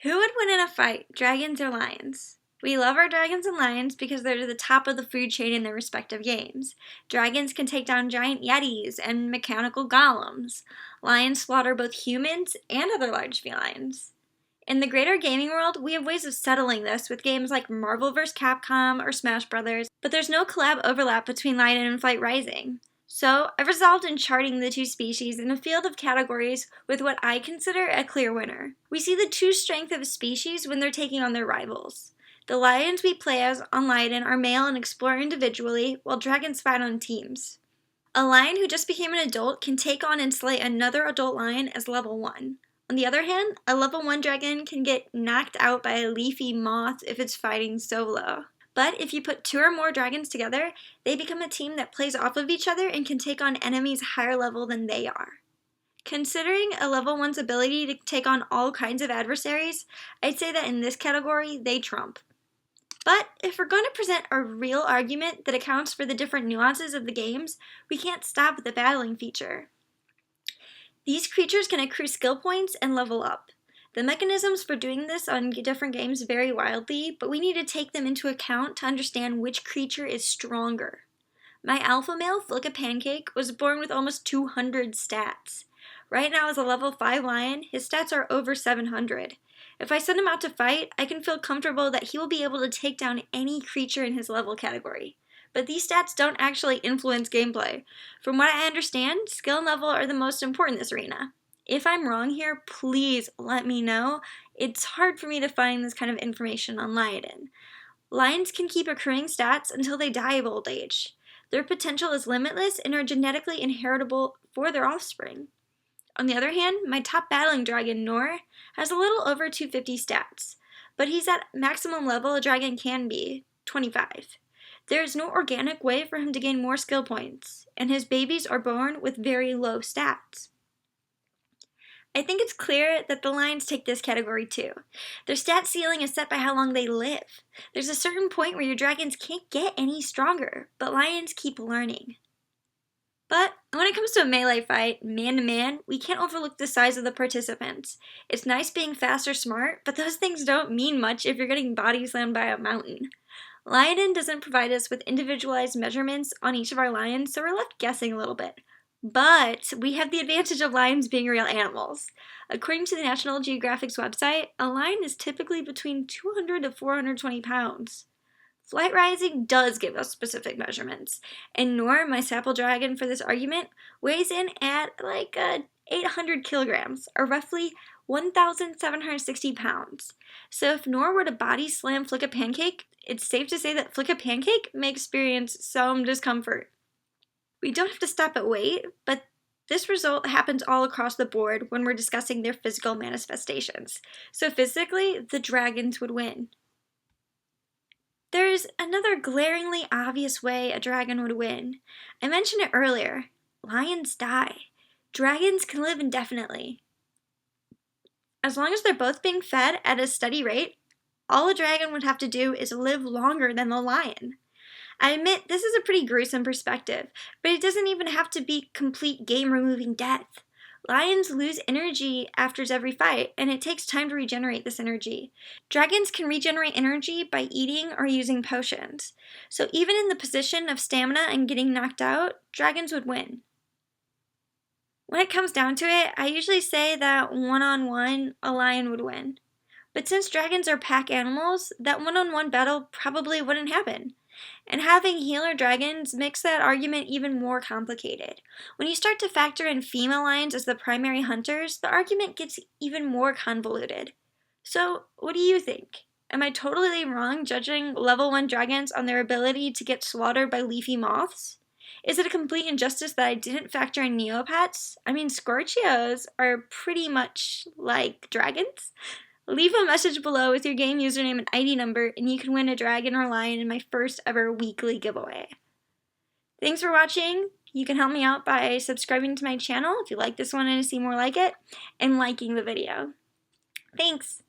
Who would win in a fight, dragons or lions? We love our dragons and lions because they're the top of the food chain in their respective games. Dragons can take down giant yetis and mechanical golems. Lions slaughter both humans and other large felines. In the greater gaming world, we have ways of settling this with games like Marvel vs. Capcom or Smash Brothers, but there's no collab overlap between Lioden and Flight Rising. So, I've resolved in charting the two species in a field of categories with what I consider a clear winner. We see the true strength of a species when they're taking on their rivals. The lions we play as on Lioden are male and explore individually, while dragons fight on teams. A lion who just became an adult can take on and slay another adult lion as level 1. On the other hand, a level 1 dragon can get knocked out by a leafy moth if it's fighting solo. But if you put 2 or more dragons together, they become a team that plays off of each other and can take on enemies higher level than they are. Considering a level 1's ability to take on all kinds of adversaries, I'd say that in this category, they trump. But if we're going to present a real argument that accounts for the different nuances of the games, we can't stop with the battling feature. These creatures can accrue skill points and level up. The mechanisms for doing this on different games vary wildly, but we need to take them into account to understand which creature is stronger. My alpha male, Flicka Pancake, was born with almost 200 stats. Right now as a level 5 lion, his stats are over 700. If I send him out to fight, I can feel comfortable that he will be able to take down any creature in his level category. But these stats don't actually influence gameplay. From what I understand, skill and level are the most important in this arena. If I'm wrong here, please let me know. It's hard for me to find this kind of information on Lioden. Lions can keep accruing stats until they die of old age. Their potential is limitless and are genetically inheritable for their offspring. On the other hand, my top battling dragon, Nor, has a little over 250 stats, but he's at maximum level a dragon can be, 25. There is no organic way for him to gain more skill points, and his babies are born with very low stats. I think it's clear that the lions take this category too. Their stat ceiling is set by how long they live. There's a certain point where your dragons can't get any stronger, but lions keep learning. But when it comes to a melee fight, man to man, we can't overlook the size of the participants. It's nice being fast or smart, but those things don't mean much if you're getting body slammed by a mountain. Lioden doesn't provide us with individualized measurements on each of our lions, so we're left guessing a little bit. But we have the advantage of lions being real animals. According to the National Geographic's website, a lion is typically between 200 to 420 pounds. Flight Rising does give us specific measurements, and Nor, my sapple dragon for this argument, weighs in at 800 kilograms, or roughly 1,760 pounds. So if Nor were to body slam Flicka Pancake, it's safe to say that Flicka Pancake may experience some discomfort. We don't have to stop at weight, but this result happens all across the board when we're discussing their physical manifestations. So physically, the dragons would win. There's another glaringly obvious way a dragon would win. I mentioned it earlier. Lions die. Dragons can live indefinitely. As long as they're both being fed at a steady rate, all a dragon would have to do is live longer than the lion. I admit this is a pretty gruesome perspective, but it doesn't even have to be complete game-removing death. Lions lose energy after every fight, and it takes time to regenerate this energy. Dragons can regenerate energy by eating or using potions. So even in the position of stamina and getting knocked out, dragons would win. When it comes down to it, I usually say that one-on-one, a lion would win. But since dragons are pack animals, that one-on-one battle probably wouldn't happen. And having healer dragons makes that argument even more complicated. When you start to factor in female lions as the primary hunters, the argument gets even more convoluted. So, what do you think? Am I totally wrong judging level 1 dragons on their ability to get slaughtered by leafy moths? Is it a complete injustice that I didn't factor in Neopets? I mean, Scorchios are pretty much like dragons. Leave a message below with your game username and ID number, and you can win a dragon or lion in my first ever weekly giveaway. Thanks for watching. You can help me out by subscribing to my channel if you like this one and to see more like it, and liking the video. Thanks!